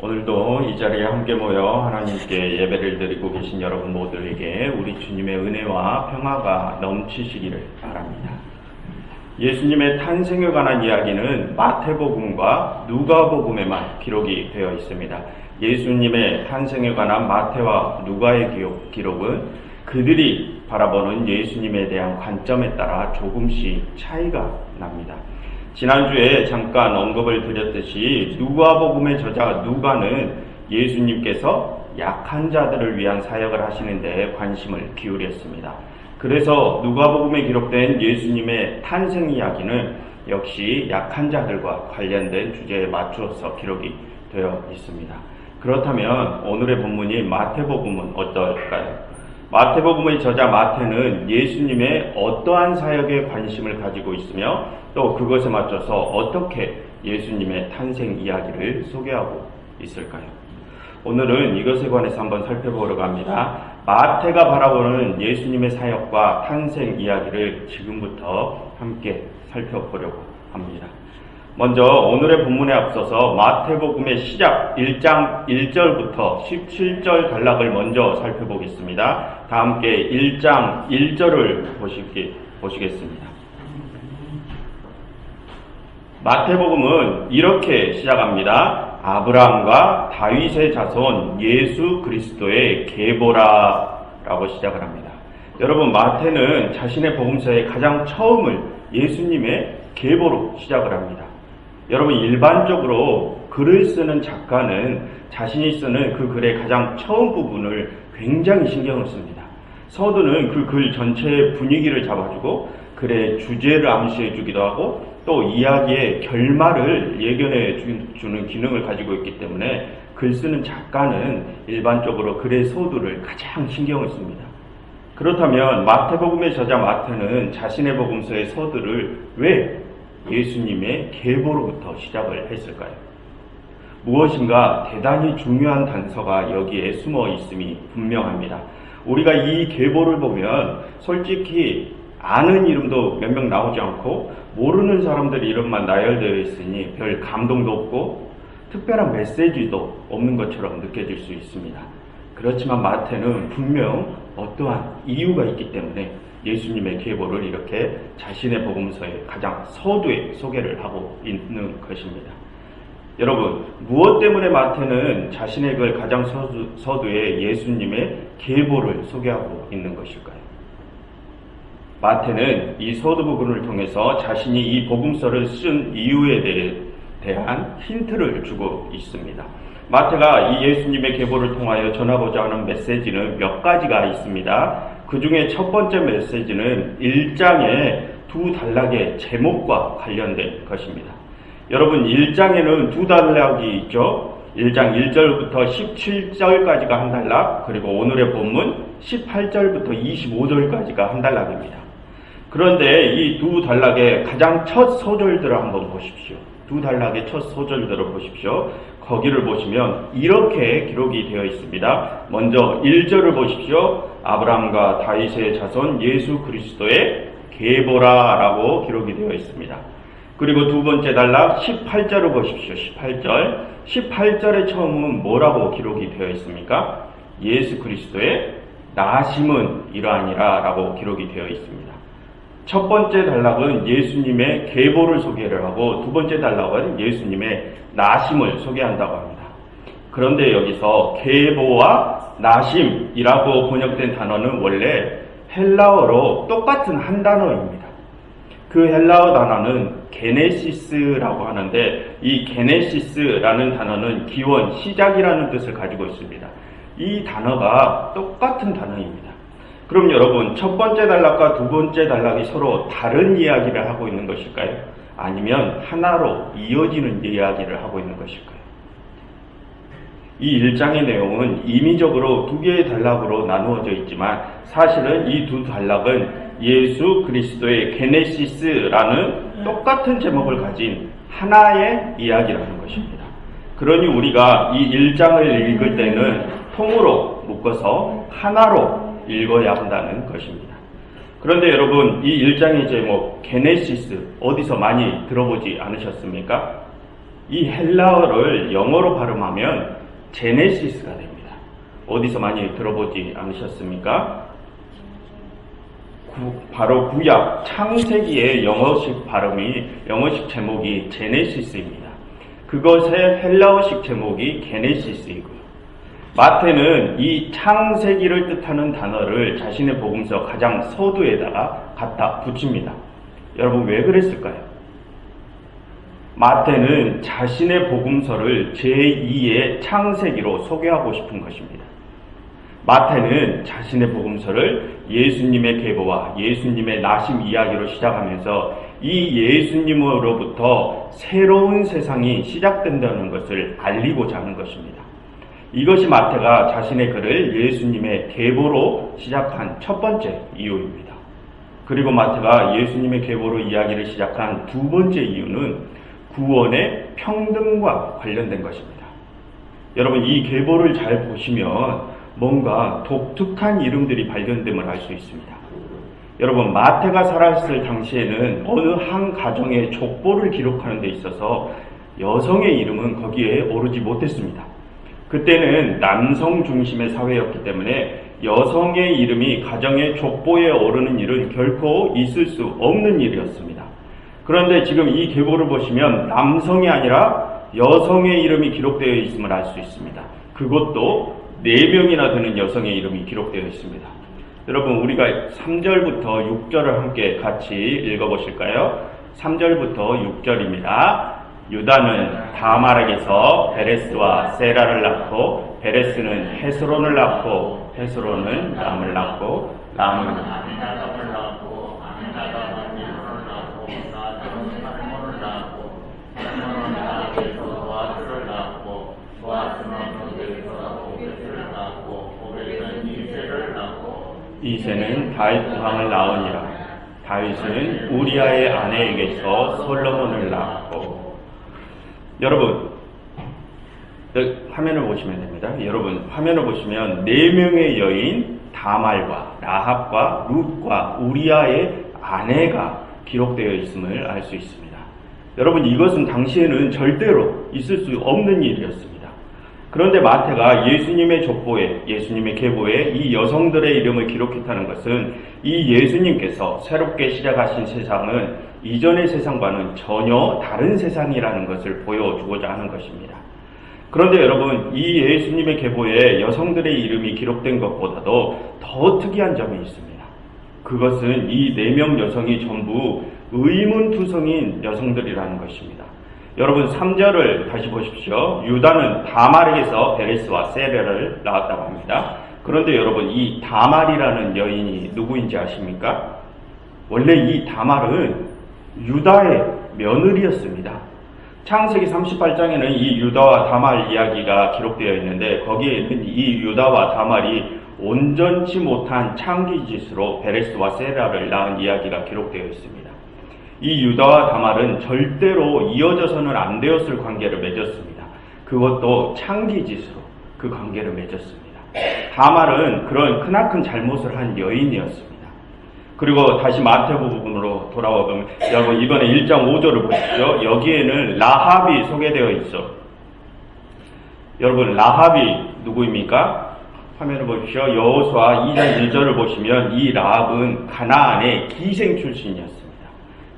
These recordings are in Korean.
오늘도 이 자리에 함께 모여 하나님께 예배를 드리고 계신 여러분 모두에게 우리 주님의 은혜와 평화가 넘치시기를 바랍니다. 예수님의 탄생에 관한 이야기는 마태복음과 누가복음에만 기록이 되어 있습니다. 예수님의 탄생에 관한 마태와 누가의 기록은 그들이 바라보는 예수님에 대한 관점에 따라 조금씩 차이가 납니다. 지난주에 잠깐 언급을 드렸듯이 누가복음의 저자 누가는 예수님께서 약한 자들을 위한 사역을 하시는 데 관심을 기울였습니다. 그래서 누가복음에 기록된 예수님의 탄생 이야기는 역시 약한 자들과 관련된 주제에 맞추어서 기록이 되어 있습니다. 그렇다면 오늘의 본문인 마태복음은 어떨까요? 마태복음의 저자 마태는 예수님의 어떠한 사역에 관심을 가지고 있으며 또 그것에 맞춰서 어떻게 예수님의 탄생 이야기를 소개하고 있을까요? 오늘은 이것에 관해서 한번 살펴보려고 합니다. 마태가 바라보는 예수님의 사역과 탄생 이야기를 지금부터 함께 살펴보려고 합니다. 먼저 오늘의 본문에 앞서서 마태복음의 시작 1장 1절부터 17절 단락을 먼저 살펴보겠습니다. 다 함께 1장 1절을 보시겠습니다. 마태복음은 이렇게 시작합니다. 아브라함과 다윗의 자손 예수 그리스도의 계보라 라고 시작을 합니다. 여러분, 마태는 자신의 복음서의 가장 처음을 예수님의 계보로 시작을 합니다. 여러분, 일반적으로 글을 쓰는 작가는 자신이 쓰는 그 글의 가장 처음 부분을 굉장히 신경을 씁니다. 서두는 그 글 전체의 분위기를 잡아주고 글의 주제를 암시해 주기도 하고 또 이야기의 결말을 예견해 주는 기능을 가지고 있기 때문에 글 쓰는 작가는 일반적으로 글의 서두를 가장 신경을 씁니다. 그렇다면 마태복음의 저자 마태는 자신의 복음서의 서두를 왜 예수님의 계보로부터 시작을 했을까요? 무엇인가 대단히 중요한 단서가 여기에 숨어 있음이 분명합니다. 우리가 이 계보를 보면 솔직히 아는 이름도 몇 명 나오지 않고 모르는 사람들 이름만 나열되어 있으니 별 감동도 없고 특별한 메시지도 없는 것처럼 느껴질 수 있습니다. 그렇지만 마태는 분명 어떠한 이유가 있기 때문에 예수님의 계보를 이렇게 자신의 복음서의 가장 서두에 소개를 하고 있는 것입니다. 여러분, 무엇 때문에 마태는 자신의 글 가장 서두에 예수님의 계보를 소개하고 있는 것일까요? 마태는 이 서두 부분을 통해서 자신이 이 복음서를 쓴 이유에 대한 힌트를 주고 있습니다. 마태가 이 예수님의 계보를 통하여 전하고자 하는 메시지는 몇 가지가 있습니다. 그 중에 첫 번째 메시지는 1장의 두 단락의 제목과 관련된 것입니다. 여러분, 1장에는 두 단락이 있죠. 1장 1절부터 17절까지가 한 단락, 그리고 오늘의 본문 18절부터 25절까지가 한 단락입니다. 그런데 이 두 단락의 가장 첫 소절들을 한번 보십시오. 두 단락의 첫 소절들을 보십시오. 거기를 보시면 이렇게 기록이 되어 있습니다. 먼저 1절을 보십시오. 아브라함과 다윗의 자손 예수 그리스도의 계보라 라고 기록이 되어 있습니다. 그리고 두 번째 단락 18절을 보십시오. 18절. 18절의 처음은 뭐라고 기록이 되어 있습니까? 예수 그리스도의 나심은 이러하니라 라고 기록이 되어 있습니다. 첫 번째 단락은 예수님의 계보를 소개를 하고 두 번째 단락은 예수님의 나심을 소개한다고 합니다. 그런데 여기서 계보와 나심이라고 번역된 단어는 원래 헬라어로 똑같은 한 단어입니다. 그 헬라어 단어는 게네시스라고 하는데 이 게네시스라는 단어는 기원, 시작이라는 뜻을 가지고 있습니다. 이 단어가 똑같은 단어입니다. 그럼 여러분, 첫 번째 단락과 두 번째 단락이 서로 다른 이야기를 하고 있는 것일까요? 아니면 하나로 이어지는 이야기를 하고 있는 것일까요? 이 1장의 내용은 임의적으로 두 개의 단락으로 나누어져 있지만 사실은 이 두 단락은 예수 그리스도의 게네시스라는 똑같은 제목을 가진 하나의 이야기를 하는 것입니다. 그러니 우리가 이 1장을 읽을 때는 통으로 묶어서 하나로 읽어야 한다는 것입니다. 그런데 여러분, 이 1장의 제목 게네시스 어디서 많이 들어보지 않으셨습니까? 이 헬라어를 영어로 발음하면 제네시스가 됩니다. 어디서 많이 들어보지 않으셨습니까? 바로 구약 창세기의 영어식 제목이 제네시스입니다. 그것의 헬라어식 제목이 게네시스이고요. 마태는 이 창세기를 뜻하는 단어를 자신의 복음서 가장 서두에다가 갖다 붙입니다. 여러분 왜 그랬을까요? 마태는 자신의 복음서를 제2의 창세기로 소개하고 싶은 것입니다. 마태는 자신의 복음서를 예수님의 계보와 예수님의 나심 이야기로 시작하면서 이 예수님으로부터 새로운 세상이 시작된다는 것을 알리고자 하는 것입니다. 이것이 마태가 자신의 글을 예수님의 계보로 시작한 첫 번째 이유입니다. 그리고 마태가 예수님의 계보로 이야기를 시작한 두 번째 이유는 구원의 평등과 관련된 것입니다. 여러분 이 계보를 잘 보시면 뭔가 독특한 이름들이 발견됨을 알 수 있습니다. 여러분 마태가 살았을 당시에는 어느 한 가정의 족보를 기록하는 데 있어서 여성의 이름은 거기에 오르지 못했습니다. 그때는 남성 중심의 사회였기 때문에 여성의 이름이 가정의 족보에 오르는 일은 결코 있을 수 없는 일이었습니다. 그런데 지금 이 계보를 보시면 남성이 아니라 여성의 이름이 기록되어 있음을 알 수 있습니다. 그것도 4명이나 되는 여성의 이름이 기록되어 있습니다. 여러분 우리가 3절부터 6절을 함께 같이 읽어보실까요? 3절부터 6절입니다. 유다는 다말에게서 베레스와 세라를 낳고 베레스는 헤스론을 낳고 헤스론은 람을 낳고 람은 아미나답을 낳고 아미나답은 일론을 낳고 나답은 살몬을 낳고 살몬은 나에게서 보아스를 낳고 보아스는 오벳에서 오벳을 낳고 오벳은 이새를 낳고 이새는 다윗 왕을 낳으니라. 다윗은 우리아의 아내에게서 솔로몬을 낳고. 여러분 화면을 보시면 됩니다. 여러분 화면을 보시면 4명의 여인 다말과 라합과 룻과 우리아의 아내가 기록되어 있음을 알 수 있습니다. 여러분 이것은 당시에는 절대로 있을 수 없는 일이었습니다. 그런데 마태가 예수님의 족보에 예수님의 계보에 이 여성들의 이름을 기록했다는 것은 이 예수님께서 새롭게 시작하신 세상은 이전의 세상과는 전혀 다른 세상이라는 것을 보여주고자 하는 것입니다. 그런데 여러분 이 예수님의 계보에 여성들의 이름이 기록된 것보다도 더 특이한 점이 있습니다. 그것은 이 4명 여성이 전부 의문투성인 여성들이라는 것입니다. 여러분 3절을 다시 보십시오. 유다는 다말에게서 베레스와 세라를 낳았다고 합니다. 그런데 여러분 이 다말이라는 여인이 누구인지 아십니까? 원래 이 다말은 유다의 며느리였습니다. 창세기 38장에는 이 유다와 다말 이야기가 기록되어 있는데 거기에는 이 유다와 다말이 온전치 못한 창기짓으로 베레스와 세라를 낳은 이야기가 기록되어 있습니다. 이 유다와 다말은 절대로 이어져서는 안 되었을 관계를 맺었습니다. 그것도 창기짓으로 그 관계를 맺었습니다. 다말은 그런 크나큰 잘못을 한 여인이었습니다. 그리고 다시 마태복음으로 돌아와 보면 여러분 이번에 1장 5절을 보십시오. 여기에는 라합이 소개되어 있어. 여러분 라합이 누구입니까? 화면을 보십시오. 여호수아 2장 1절을 보시면 이 라합은 가나안의 기생 출신이었습니다.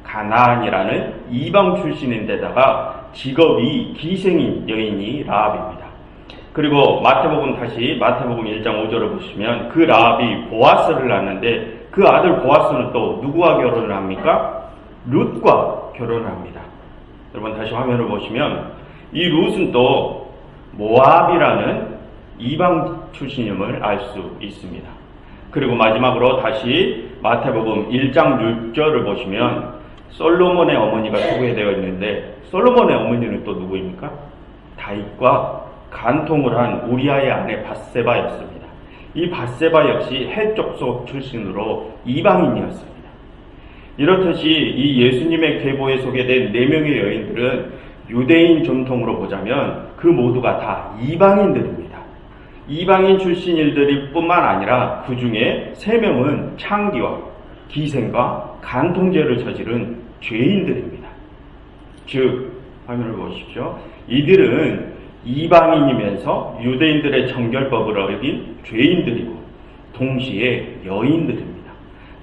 가나안이라는 이방 출신인데다가 직업이 기생인 여인이 라합입니다. 그리고 마태복음 1장 5절을 보시면 그 라합이 보아스를 낳았는데 그 아들 보아스는 또 누구와 결혼을 합니까? 룻과 결혼을 합니다. 여러분 다시 화면을 보시면 이 룻은 또 모압이라는 이방 출신임을 알 수 있습니다. 그리고 마지막으로 다시 마태복음 1장 6절을 보시면 솔로몬의 어머니가 소개되어 있는데 솔로몬의 어머니는 또 누구입니까? 다윗과 간통을 한 우리아의 아내 밧세바였습니다. 이 밧세바 역시 헷 족속 출신으로 이방인이었습니다. 이렇듯이 이 예수님의 계보에 소개된 4명의 여인들은 유대인 전통으로 보자면 그 모두가 다 이방인들입니다. 이방인 출신일들이 뿐만 아니라 그 중에 3명은 창기와 기생과 간통죄를 저지른 죄인들입니다. 즉 화면을 보십시오. 이들은 이방인이면서 유대인들의 정결법을 어긴 죄인들이고 동시에 여인들입니다.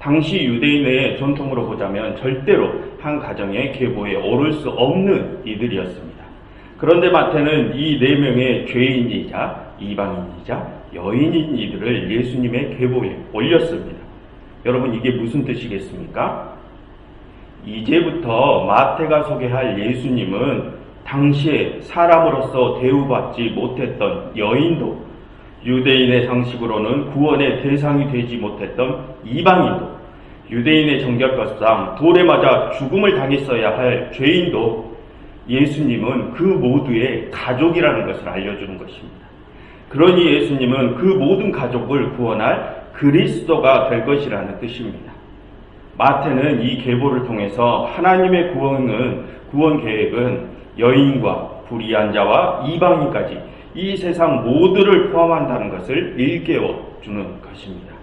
당시 유대인의 전통으로 보자면 절대로 한 가정의 계보에 오를 수 없는 이들이었습니다. 그런데 마태는 이 네 명의 죄인이자 이방인이자 여인인 이들을 예수님의 계보에 올렸습니다. 여러분, 이게 무슨 뜻이겠습니까? 이제부터 마태가 소개할 예수님은 당시에 사람으로서 대우받지 못했던 여인도, 유대인의 상식으로는 구원의 대상이 되지 못했던 이방인도, 유대인의 정결법상 돌에 맞아 죽음을 당했어야 할 죄인도 예수님은 그 모두의 가족이라는 것을 알려주는 것입니다. 그러니 예수님은 그 모든 가족을 구원할 그리스도가 될 것이라는 뜻입니다. 마태는 이 계보를 통해서 하나님의 구원 계획은 여인과 불의한 자와 이방인까지 이 세상 모두를 포함한다는 것을 일깨워 주는 것입니다.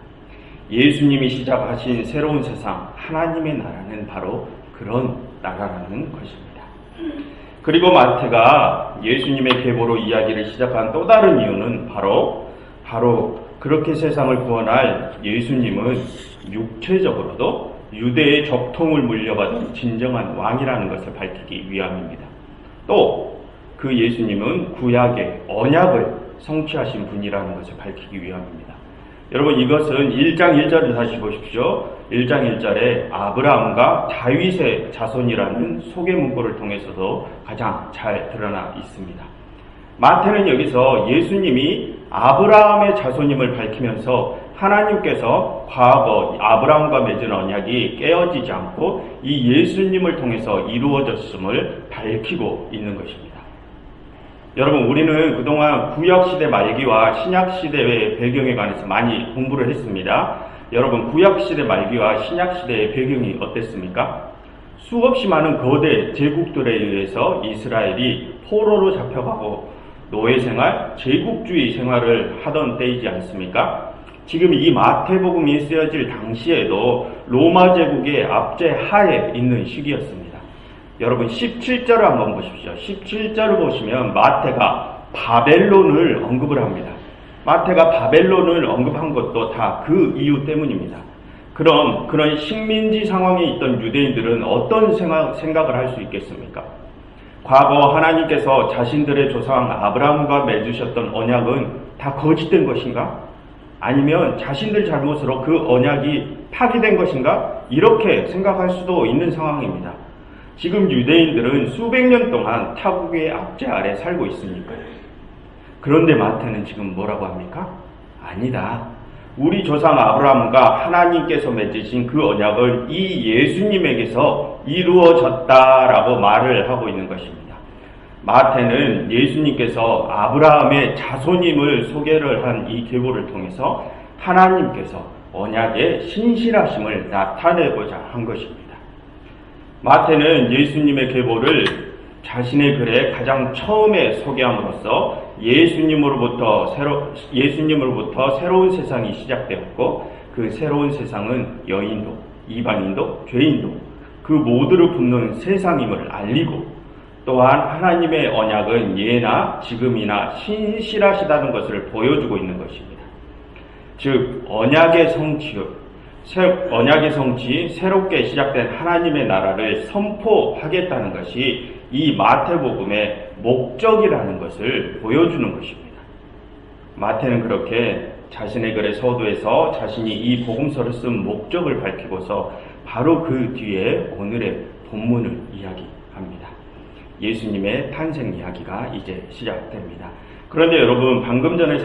예수님이 시작하신 새로운 세상, 하나님의 나라는 바로 그런 나라라는 것입니다. 그리고 마태가 예수님의 계보로 이야기를 시작한 또 다른 이유는 바로 그렇게 세상을 구원할 예수님은 육체적으로도 유대의 적통을 물려받은 진정한 왕이라는 것을 밝히기 위함입니다. 또 그 예수님은 구약의 언약을 성취하신 분이라는 것을 밝히기 위함입니다. 여러분, 이것은 1장 1절을 다시 보십시오. 1장 1절에 아브라함과 다윗의 자손이라는 소개 문구를 통해서도 가장 잘 드러나 있습니다. 마태는 여기서 예수님이 아브라함의 자손임을 밝히면서 하나님께서 과거 아브라함과 맺은 언약이 깨어지지 않고 이 예수님을 통해서 이루어졌음을 밝히고 있는 것입니다. 여러분, 우리는 그동안 구약시대 말기와 신약시대의 배경에 관해서 많이 공부를 했습니다. 여러분, 구약시대 말기와 신약시대의 배경이 어땠습니까? 수없이 많은 거대 제국들에 의해서 이스라엘이 포로로 잡혀가고 노예생활, 제국주의 생활을 하던 때이지 않습니까? 지금 이 마태복음이 쓰여질 당시에도 로마 제국의 압제 하에 있는 시기였습니다. 여러분, 17절을 한번 보십시오. 17절을 보시면 마태가 바벨론을 언급을 합니다. 마태가 바벨론을 언급한 것도 다 그 이유 때문입니다. 그럼 그런 식민지 상황에 있던 유대인들은 어떤 생각을 할 수 있겠습니까? 과거 하나님께서 자신들의 조상 아브라함과 맺으셨던 언약은 다 거짓된 것인가? 아니면 자신들 잘못으로 그 언약이 파기된 것인가? 이렇게 생각할 수도 있는 상황입니다. 지금 유대인들은 수백 년 동안 타국의 압제 아래 살고 있으니까요. 그런데 마태는 지금 뭐라고 합니까? 아니다. 우리 조상 아브라함과 하나님께서 맺으신 그 언약은 이 예수님에게서 이루어졌다라고 말을 하고 있는 것입니다. 마태는 예수님께서 아브라함의 자손임을 소개를 한 이 계보를 통해서 하나님께서 언약의 신실하심을 나타내고자 한 것입니다. 마태는 예수님의 계보를 자신의 글에 가장 처음에 소개함으로써 예수님으로부터 새로운 세상이 시작되었고, 그 새로운 세상은 여인도, 이방인도, 죄인도 그 모두를 품는 세상임을 알리고, 또한 하나님의 언약은 예나 지금이나 신실하시다는 것을 보여주고 있는 것입니다. 즉, 언약의 성취, 새롭게 시작된 하나님의 나라를 선포하겠다는 것이 이 마태복음의 목적이라는 것을 보여주는 것입니다. 마태는 그렇게 자신의 글의 서두에서 자신이 이 복음서를 쓴 목적을 밝히고서 바로 그 뒤에 오늘의 본문을 이야기합니다. 예수님의 탄생 이야기가 이제 시작됩니다. 그런데 여러분, 방금 전에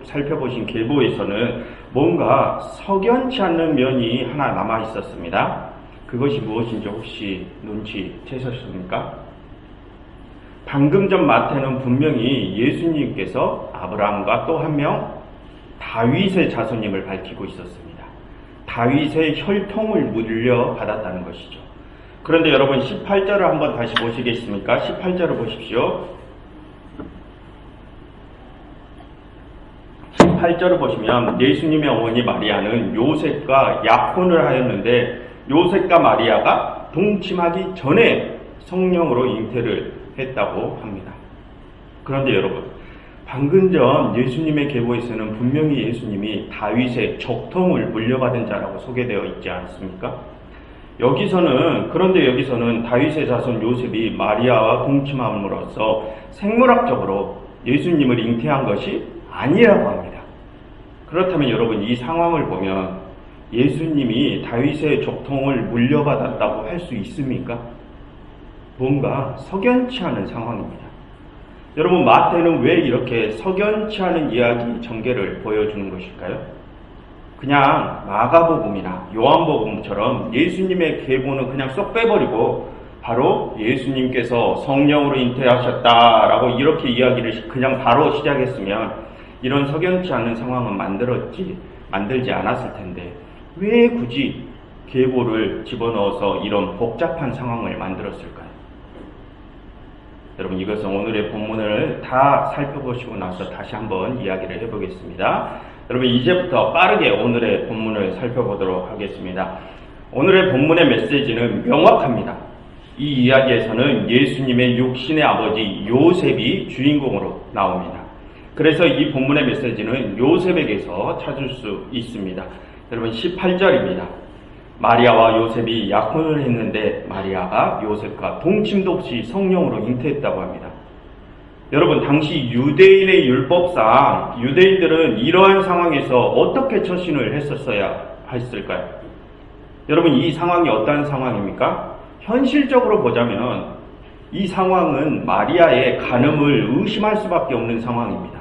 살펴보신 계보에서는 뭔가 석연치 않는 면이 하나 남아 있었습니다. 그것이 무엇인지 혹시 눈치채셨습니까? 방금 전 마태는 분명히 예수님께서 아브라함과 또 한 명 다윗의 자손임을 밝히고 있었습니다. 다윗의 혈통을 물려받았다는 것이죠. 그런데 여러분, 18절을 한번 다시 보시겠습니까? 18절을 보십시오. 18절을 보시면 예수님의 어머니 마리아는 요셉과 약혼을 하였는데 요셉과 마리아가 동침하기 전에 성령으로 잉태를 했다고 합니다. 그런데 여러분, 방금 전 예수님의 계보에서는 분명히 예수님이 다윗의 적통을 물려받은 자라고 소개되어 있지 않습니까? 그런데 여기서는 다윗의 자손 요셉이 마리아와 동침함으로써 생물학적으로 예수님을 잉태한 것이 아니라고 합니다. 그렇다면 여러분, 이 상황을 보면 예수님이 다윗의 적통을 물려받았다고 할 수 있습니까? 뭔가 석연치 않은 상황입니다. 여러분, 마태는 왜 이렇게 석연치 않은 이야기 전개를 보여주는 것일까요? 그냥 마가복음이나 요한복음처럼 예수님의 계보는 그냥 쏙 빼버리고 바로 예수님께서 성령으로 잉태하셨다라고 이렇게 이야기를 그냥 바로 시작했으면 이런 석연치 않은 상황은 만들지 않았을 텐데 왜 굳이 계보를 집어넣어서 이런 복잡한 상황을 만들었을까요? 여러분, 이것은 오늘의 본문을 다 살펴보시고 나서 다시 한번 이야기를 해보겠습니다. 여러분, 이제부터 빠르게 오늘의 본문을 살펴보도록 하겠습니다. 오늘의 본문의 메시지는 명확합니다. 이 이야기에서는 예수님의 육신의 아버지 요셉이 주인공으로 나옵니다. 그래서 이 본문의 메시지는 요셉에게서 찾을 수 있습니다. 여러분, 18절입니다. 마리아와 요셉이 약혼을 했는데 마리아가 요셉과 동침도 없이 성령으로 잉태했다고 합니다. 여러분, 당시 유대인의 율법상 유대인들은 이러한 상황에서 어떻게 처신을 했었어야 했을까요? 여러분, 이 상황이 어떠한 상황입니까? 현실적으로 보자면 이 상황은 마리아의 간음을 의심할 수밖에 없는 상황입니다.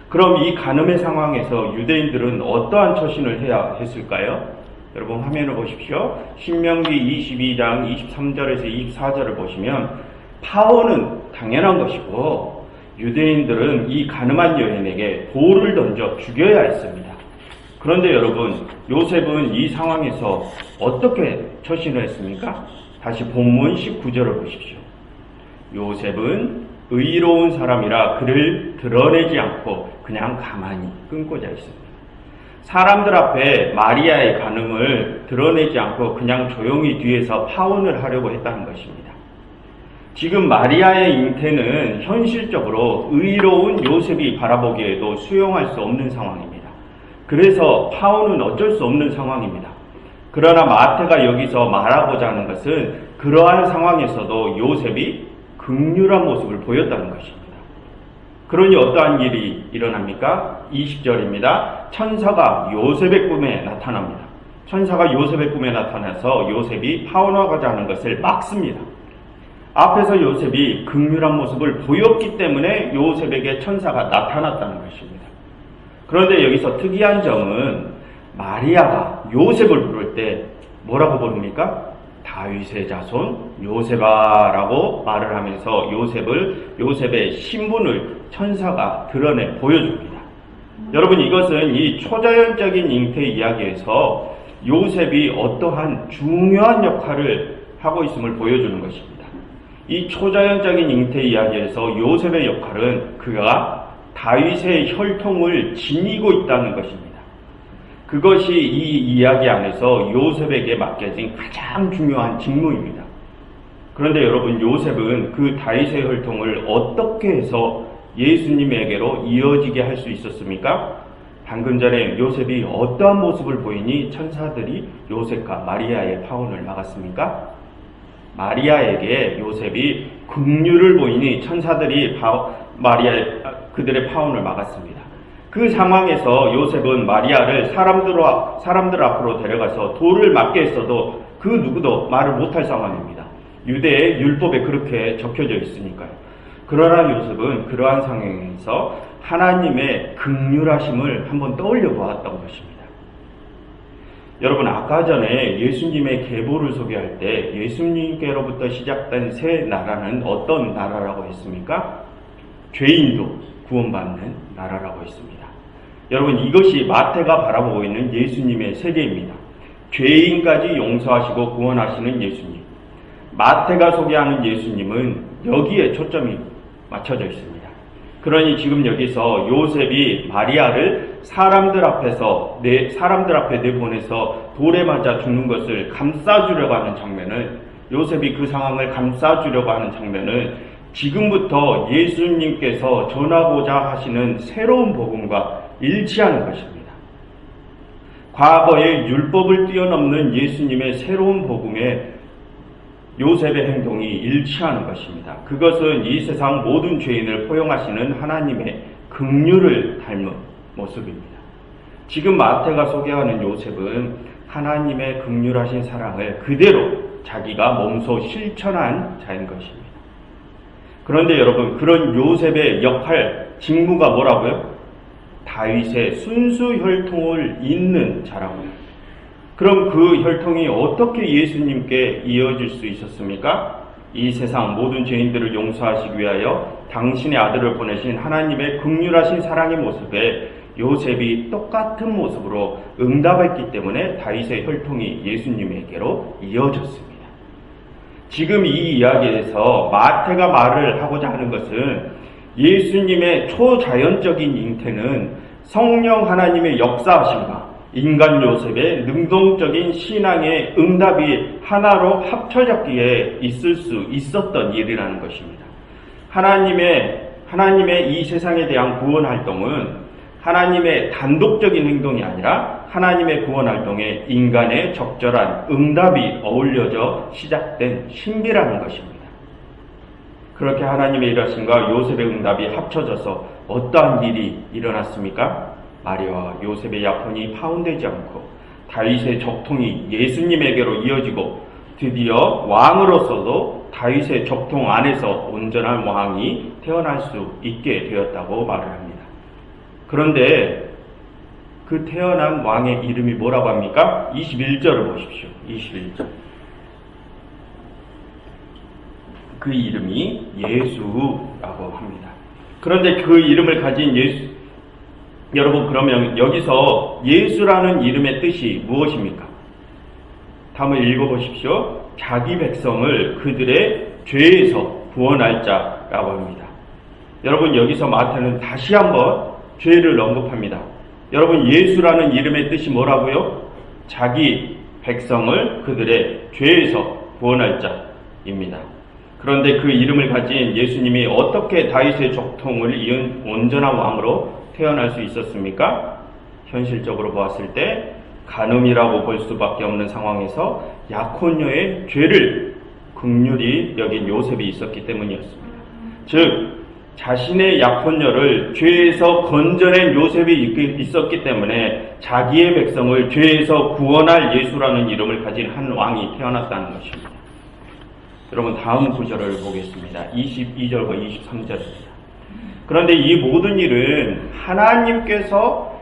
그럼 이 간음의 상황에서 유대인들은 어떠한 처신을 해야 했을까요? 여러분, 화면을 보십시오. 신명기 22장 23절에서 24절을 보시면 파혼은 당연한 것이고 유대인들은 이 간음한 여인에게 돌을 던져 죽여야 했습니다. 그런데 여러분, 요셉은 이 상황에서 어떻게 처신을 했습니까? 다시 본문 19절을 보십시오. 요셉은 의로운 사람이라 그를 드러내지 않고 그냥 가만히 끊고자 했습니다. 사람들 앞에 마리아의 간음을 드러내지 않고 그냥 조용히 뒤에서 파혼을 하려고 했다는 것입니다. 지금 마리아의 잉태는 현실적으로 의로운 요셉이 바라보기에도 수용할 수 없는 상황입니다. 그래서 파혼은 어쩔 수 없는 상황입니다. 그러나 마태가 여기서 말하고자 하는 것은 그러한 상황에서도 요셉이 긍휼한 모습을 보였다는 것입니다. 그러니 어떠한 일이 일어납니까? 20절입니다. 천사가 요셉의 꿈에 나타납니다. 천사가 요셉의 꿈에 나타나서 요셉이 파혼하고자 하는 것을 막습니다. 앞에서 요셉이 긍휼한 모습을 보였기 때문에 요셉에게 천사가 나타났다는 것입니다. 그런데 여기서 특이한 점은 마리아가 요셉을 부를 때 뭐라고 부릅니까? 다윗의 자손 요셉아 라고 말을 하면서 요셉의 신분을 천사가 드러내 보여줍니다. 여러분, 이것은 이 초자연적인 잉태 이야기에서 요셉이 어떠한 중요한 역할을 하고 있음을 보여주는 것입니다. 이 초자연적인 잉태 이야기에서 요셉의 역할은 그가 다윗의 혈통을 지니고 있다는 것입니다. 그것이 이 이야기 안에서 요셉에게 맡겨진 가장 중요한 직무입니다. 그런데 여러분, 요셉은 그 다윗의 혈통을 어떻게 해서 예수님에게로 이어지게 할 수 있었습니까? 방금 전에 요셉이 어떠한 모습을 보이니 천사들이 요셉과 마리아의 파혼을 막았습니까? 마리아에게 요셉이 긍휼을 보이니 천사들이 그들의 파혼을 막았습니다. 그 상황에서 요셉은 마리아를 사람들 앞으로 데려가서 돌을 맞게 했어도 그 누구도 말을 못할 상황입니다. 유대의 율법에 그렇게 적혀져 있으니까요. 그러나 요셉은 그러한 상황에서 하나님의 긍휼하심을 한번 떠올려 보았던 것입니다. 여러분, 아까 전에 예수님의 계보를 소개할 때 예수님께로부터 시작된 새 나라는 어떤 나라라고 했습니까? 죄인도 구원받는 나라라고 했습니다. 여러분, 이것이 마태가 바라보고 있는 예수님의 세계입니다. 죄인까지 용서하시고 구원하시는 예수님. 마태가 소개하는 예수님은 여기에 초점이 맞춰져 있습니다. 그러니 지금 여기서 요셉이 마리아를 사람들 앞에 내보내서 돌에 맞아 죽는 것을 감싸주려고 하는 장면은, 요셉이 그 상황을 감싸주려고 하는 장면은 지금부터 예수님께서 전하고자 하시는 새로운 복음과 일치하는 것입니다. 과거의 율법을 뛰어넘는 예수님의 새로운 복음에 요셉의 행동이 일치하는 것입니다. 그것은 이 세상 모든 죄인을 포용하시는 하나님의 긍휼을 닮은 모습입니다. 지금 마태가 소개하는 요셉은 하나님의 긍휼하신 사랑을 그대로 자기가 몸소 실천한 자인 것입니다. 그런데 여러분, 그런 요셉의 역할, 직무가 뭐라고요? 다윗의 순수 혈통을 잇는 자라고요. 그럼 그 혈통이 어떻게 예수님께 이어질 수 있었습니까? 이 세상 모든 죄인들을 용서하시기 위하여 당신의 아들을 보내신 하나님의 긍휼하신 사랑의 모습에 요셉이 똑같은 모습으로 응답했기 때문에 다윗의 혈통이 예수님에게로 이어졌습니다. 지금 이 이야기에서 마태가 말을 하고자 하는 것은 예수님의 초자연적인 잉태는 성령 하나님의 역사하심과 인간 요셉의 능동적인 신앙의 응답이 하나로 합쳐졌기에 있을 수 있었던 일이라는 것입니다. 하나님의 이 세상에 대한 구원 활동은 하나님의 단독적인 행동이 아니라 하나님의 구원 활동에 인간의 적절한 응답이 어울려져 시작된 신비라는 것입니다. 그렇게 하나님의 일하심과 요셉의 응답이 합쳐져서 어떠한 일이 일어났습니까? 마리아와 요셉의 약혼이 파혼되지 않고 다윗의 적통이 예수님에게로 이어지고 드디어 왕으로서도 다윗의 적통 안에서 온전한 왕이 태어날 수 있게 되었다고 말을 합니다. 그런데 그 태어난 왕의 이름이 뭐라고 합니까? 21절을 보십시오. 21절. 그 이름이 예수라고 합니다. 그런데 그 이름을 가진 예수, 여러분, 그러면 여기서 예수라는 이름의 뜻이 무엇입니까? 다음을 읽어보십시오. 자기 백성을 그들의 죄에서 구원할 자라고 합니다. 여러분, 여기서 마태는 다시 한번 죄를 언급합니다. 여러분, 예수라는 이름의 뜻이 뭐라고요? 자기 백성을 그들의 죄에서 구원할 자입니다. 그런데 그 이름을 가진 예수님이 어떻게 다윗의 족통을 이은 온전한 왕으로 태어날 수 있었습니까? 현실적으로 보았을 때 간음이라고 볼 수밖에 없는 상황에서 약혼녀의 죄를 긍휼히 여긴 요셉이 있었기 때문이었습니다. 즉 자신의 약혼녀를 죄에서 건져낸 요셉이 있었기 때문에 자기의 백성을 죄에서 구원할 예수라는 이름을 가진 한 왕이 태어났다는 것입니다. 여러분, 다음 구절을 보겠습니다. 22절과 23절입니다. 그런데 이 모든 일은 하나님께서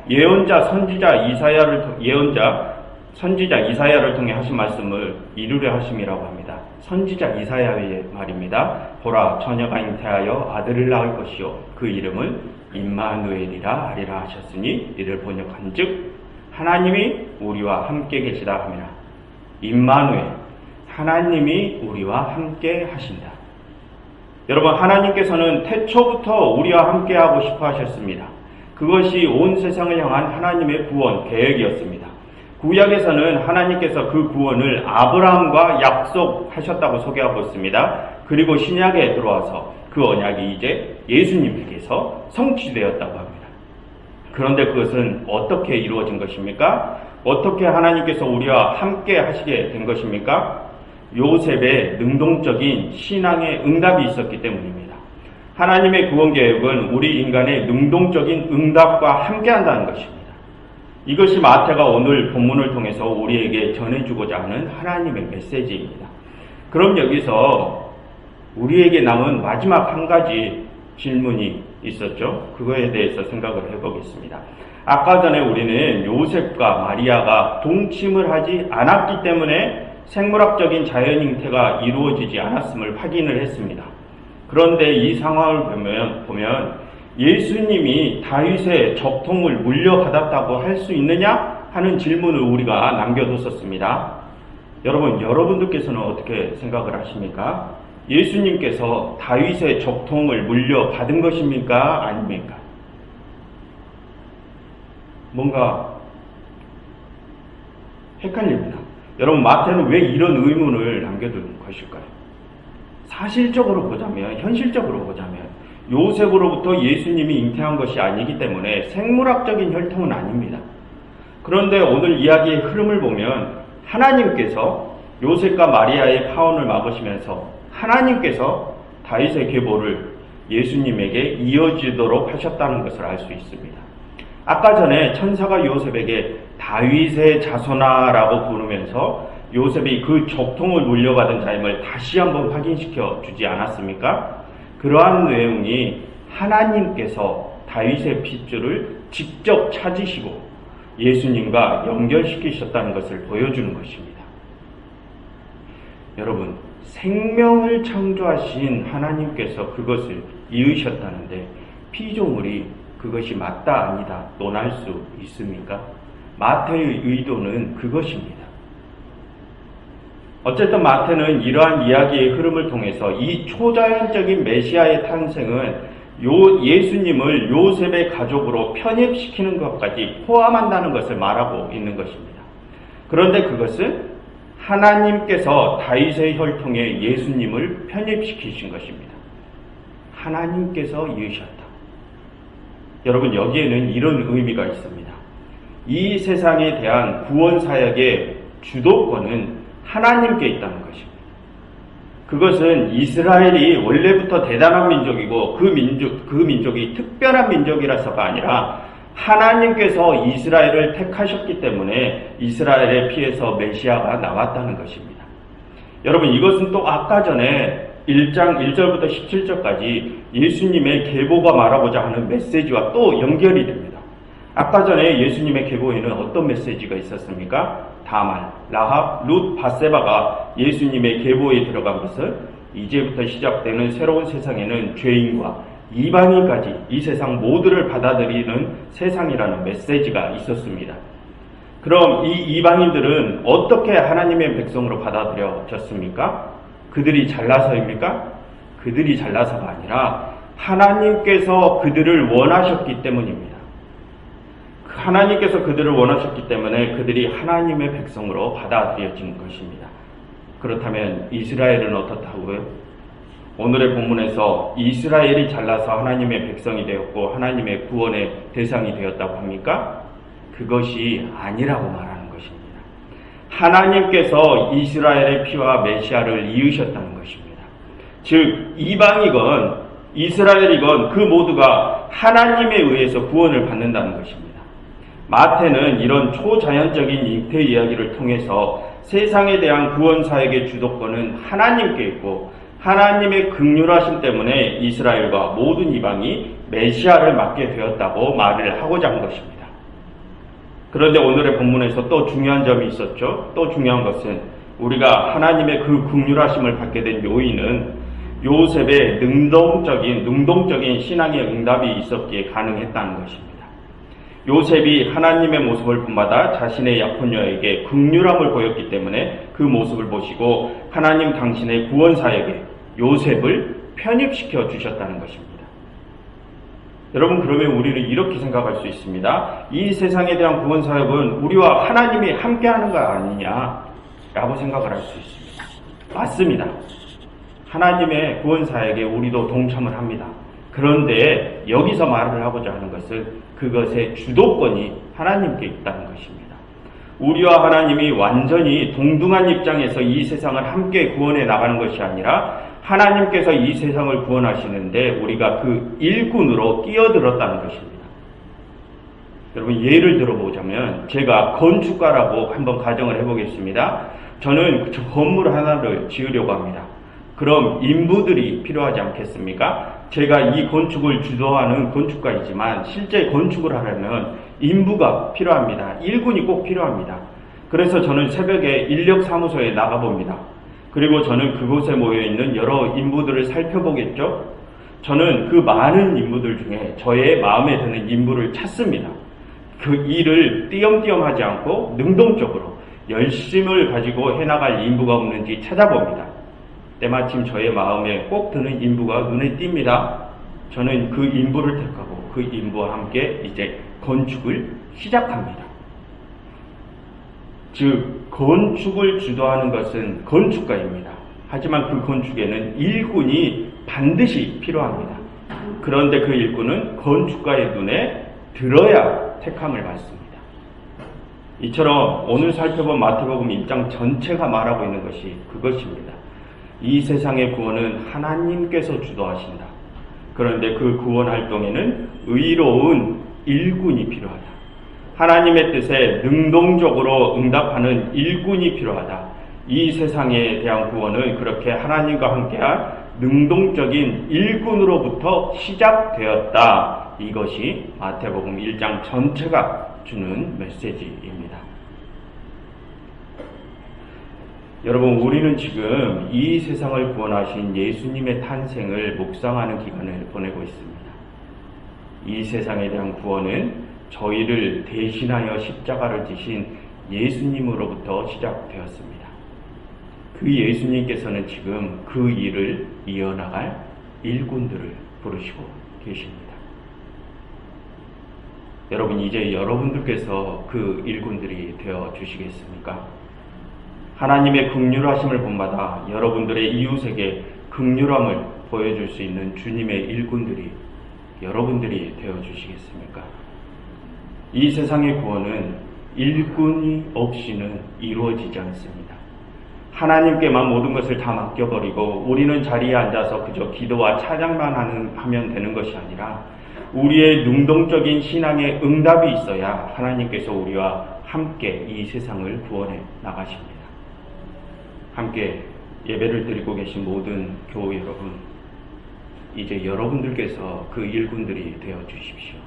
선지자 이사야를 통해 하신 말씀을 이루려 하심이라고 합니다. 선지자 이사야의 말입니다. 보라, 처녀가 잉태하여 아들을 낳을 것이요 그 이름을 임마누엘이라 하리라 하셨으니 이를 번역한즉 하나님이 우리와 함께 계시다 함이라. 임마누엘, 하나님이 우리와 함께 하신다. 여러분, 하나님께서는 태초부터 우리와 함께하고 싶어 하셨습니다. 그것이 온 세상을 향한 하나님의 구원 계획이었습니다. 구약에서는 하나님께서 그 구원을 아브라함과 약속하셨다고 소개하고 있습니다. 그리고 신약에 들어와서 그 언약이 이제 예수님께서 성취되었다고 합니다. 그런데 그것은 어떻게 이루어진 것입니까? 어떻게 하나님께서 우리와 함께 하시게 된 것입니까? 요셉의 능동적인 신앙의 응답이 있었기 때문입니다. 하나님의 구원 계획은 우리 인간의 능동적인 응답과 함께한다는 것입니다. 이것이 마태가 오늘 본문을 통해서 우리에게 전해주고자 하는 하나님의 메시지입니다. 그럼 여기서 우리에게 남은 마지막 한 가지 질문이 있었죠. 그거에 대해서 생각을 해보겠습니다. 아까 전에 우리는 요셉과 마리아가 동침을 하지 않았기 때문에 생물학적인 자연 잉태가 이루어지지 않았음을 확인을 했습니다. 그런데 이 상황을 보면 예수님이 다윗의 적통을 물려받았다고 할 수 있느냐 하는 질문을 우리가 남겨뒀었습니다. 여러분들께서는 어떻게 생각을 하십니까? 예수님께서 다윗의 적통을 물려받은 것입니까? 아닙니까? 뭔가 헷갈립니다. 여러분, 마태는 왜 이런 의문을 남겨둔 것일까요? 사실적으로 보자면, 현실적으로 보자면 요셉으로부터 예수님이 잉태한 것이 아니기 때문에 생물학적인 혈통은 아닙니다. 그런데 오늘 이야기의 흐름을 보면 하나님께서 요셉과 마리아의 파혼을 막으시면서 하나님께서 다윗의 계보를 예수님에게 이어지도록 하셨다는 것을 알 수 있습니다. 아까 전에 천사가 요셉에게 다윗의 자손아라고 부르면서 요셉이 그 적통을 물려받은 자임을 다시 한번 확인시켜 주지 않았습니까? 그러한 내용이 하나님께서 다윗의 핏줄을 직접 찾으시고 예수님과 연결시키셨다는 것을 보여주는 것입니다. 여러분, 생명을 창조하신 하나님께서 그것을 이으셨다는데 피조물이 그것이 맞다 아니다 논할 수 있습니까? 마태의 의도는 그것입니다. 어쨌든 마태는 이러한 이야기의 흐름을 통해서 이 초자연적인 메시아의 탄생은 예수님을 요셉의 가족으로 편입시키는 것까지 포함한다는 것을 말하고 있는 것입니다. 그런데 그것은 하나님께서 다윗의 혈통에 예수님을 편입시키신 것입니다. 하나님께서 이으셨다. 여러분, 여기에는 이런 의미가 있습니다. 이 세상에 대한 구원 사역의 주도권은 하나님께 있다는 것입니다. 그것은 이스라엘이 원래부터 대단한 민족이고 그 민족이 특별한 민족이라서가 아니라 하나님께서 이스라엘을 택하셨기 때문에 이스라엘의 피에서 메시아가 나왔다는 것입니다. 여러분, 이것은 또 아까 전에 1장 1절부터 17절까지 예수님의 계보가 말하고자 하는 메시지와 또 연결이 됩니다. 아까 전에 예수님의 계보에는 어떤 메시지가 있었습니까? 다말, 라합, 룻, 밧세바가 예수님의 계보에 들어간 것은 이제부터 시작되는 새로운 세상에는 죄인과 이방인까지 이 세상 모두를 받아들이는 세상이라는 메시지가 있었습니다. 그럼 이 이방인들은 어떻게 하나님의 백성으로 받아들여졌습니까? 그들이 잘나서입니까? 그들이 잘나서가 아니라 하나님께서 그들을 원하셨기 때문입니다. 하나님께서 그들을 원하셨기 때문에 그들이 하나님의 백성으로 받아들여진 것입니다. 그렇다면 이스라엘은 어떻다고요? 오늘의 본문에서 이스라엘이 잘나서 하나님의 백성이 되었고 하나님의 구원의 대상이 되었다고 합니까? 그것이 아니라고 말하는 것입니다. 하나님께서 이스라엘의 피와 메시아를 이으셨다는 것입니다. 즉 이방이건 이스라엘이건 그 모두가 하나님에 의해서 구원을 받는다는 것입니다. 마태는 이런 초자연적인 잉태 이야기를 통해서 세상에 대한 구원 사역의 주도권은 하나님께 있고 하나님의 긍휼하심 때문에 이스라엘과 모든 이방이 메시아를 맡게 되었다고 말을 하고자 한 것입니다. 그런데 오늘의 본문에서 또 중요한 점이 있었죠. 또 중요한 것은 우리가 하나님의 그 긍휼하심을 받게 된 요인은 요셉의 능동적인 신앙의 응답이 있었기에 가능했다는 것입니다. 요셉이 하나님의 모습을 본받아 자신의 약혼녀에게 긍휼함을 보였기 때문에 그 모습을 보시고 하나님 당신의 구원 사역에 요셉을 편입시켜 주셨다는 것입니다. 여러분, 그러면 우리는 이렇게 생각할 수 있습니다. 이 세상에 대한 구원 사역은 우리와 하나님이 함께하는 거 아니냐라고 생각을 할 수 있습니다. 맞습니다. 하나님의 구원 사역에 우리도 동참을 합니다. 그런데 여기서 말을 하고자 하는 것은 그것의 주도권이 하나님께 있다는 것입니다. 우리와 하나님이 완전히 동등한 입장에서 이 세상을 함께 구원해 나가는 것이 아니라 하나님께서 이 세상을 구원하시는데 우리가 그 일꾼으로 끼어들었다는 것입니다. 여러분, 예를 들어보자면 제가 건축가라고 한번 가정을 해보겠습니다. 저는 저 건물 하나를 지으려고 합니다. 그럼 인부들이 필요하지 않겠습니까? 제가 이 건축을 주도하는 건축가이지만 실제 건축을 하려면 인부가 필요합니다. 일꾼이 꼭 필요합니다. 그래서 저는 새벽에 인력사무소에 나가봅니다. 그리고 저는 그곳에 모여있는 여러 인부들을 살펴보겠죠. 저는 그 많은 인부들 중에 저의 마음에 드는 인부를 찾습니다. 그 일을 띄엄띄엄 하지 않고 능동적으로 열심을 가지고 해나갈 인부가 없는지 찾아봅니다. 때마침 저의 마음에 꼭 드는 인부가 눈에 띕니다. 저는 그 인부를 택하고 그 인부와 함께 이제 건축을 시작합니다. 즉 건축을 주도하는 것은 건축가입니다. 하지만 그 건축에는 일꾼이 반드시 필요합니다. 그런데 그 일꾼은 건축가의 눈에 들어야 택함을 받습니다. 이처럼 오늘 살펴본 마태복음 1장 전체가 말하고 있는 것이 그것입니다. 이 세상의 구원은 하나님께서 주도하신다. 그런데 그 구원 활동에는 의로운 일꾼이 필요하다. 하나님의 뜻에 능동적으로 응답하는 일꾼이 필요하다. 이 세상에 대한 구원은 그렇게 하나님과 함께한 능동적인 일꾼으로부터 시작되었다. 이것이 마태복음 1장 전체가 주는 메시지입니다. 여러분, 우리는 지금 이 세상을 구원하신 예수님의 탄생을 묵상하는 기간을 보내고 있습니다. 이 세상에 대한 구원은 저희를 대신하여 십자가를 지신 예수님으로부터 시작되었습니다. 그 예수님께서는 지금 그 일을 이어나갈 일꾼들을 부르시고 계십니다. 여러분, 이제 여러분들께서 그 일꾼들이 되어 주시겠습니까? 하나님의 긍휼하심을 본받아 여러분들의 이웃에게 긍휼함을 보여줄 수 있는 주님의 일꾼들이 여러분들이 되어 주시겠습니까? 이 세상의 구원은 일꾼이 없이는 이루어지지 않습니다. 하나님께만 모든 것을 다 맡겨버리고 우리는 자리에 앉아서 그저 기도와 찬양만 하면 되는 것이 아니라 우리의 능동적인 신앙의 응답이 있어야 하나님께서 우리와 함께 이 세상을 구원해 나가십니다. 함께 예배를 드리고 계신 모든 교우 여러분, 이제 여러분들께서 그 일꾼들이 되어 주십시오.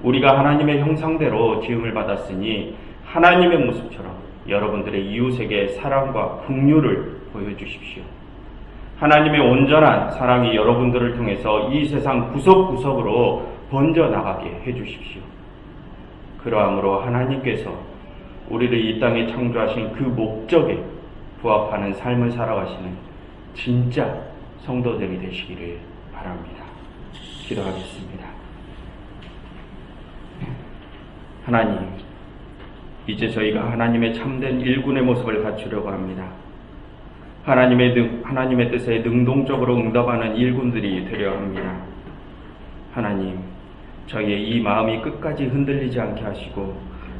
우리가 하나님의 형상대로 지음을 받았으니 하나님의 모습처럼 여러분들의 이웃에게 사랑과 긍휼을 보여주십시오. 하나님의 온전한 사랑이 여러분들을 통해서 이 세상 구석구석으로 번져나가게 해주십시오. 그러함으로 하나님께서 우리를 이 땅에 창조하신 그 목적에 부합하는 삶을 살아가시는 진짜 성도들이 되시기를 바랍니다. 기도하겠습니다. 하나님, 이제 저희가 하나님의 참된 일꾼의 모습을 갖추려고 합니다. 하나님의 뜻에 능동적으로 응답하는 일꾼들이 되려 합니다. 하나님, 저희의 이 마음이 끝까지 흔들리지 않게 하시고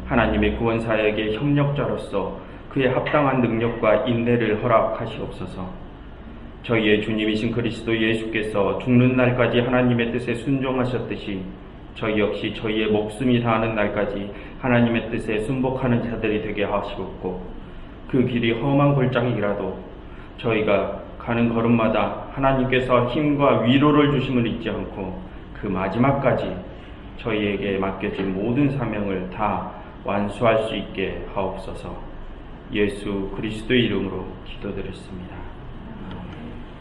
하나님의 구원사역의 협력자로서 그에 합당한 능력과 인내를 허락하시옵소서. 저희의 주님이신 그리스도 예수께서 죽는 날까지 하나님의 뜻에 순종하셨듯이 저희 역시 저희의 목숨이 다하는 날까지 하나님의 뜻에 순복하는 자들이 되게 하시옵고, 그 길이 험한 골짜기라도 저희가 가는 걸음마다 하나님께서 힘과 위로를 주심을 잊지 않고 그 마지막까지 저희에게 맡겨진 모든 사명을 다 완수할 수 있게 하옵소서. 예수 그리스도의 이름으로 기도드렸습니다.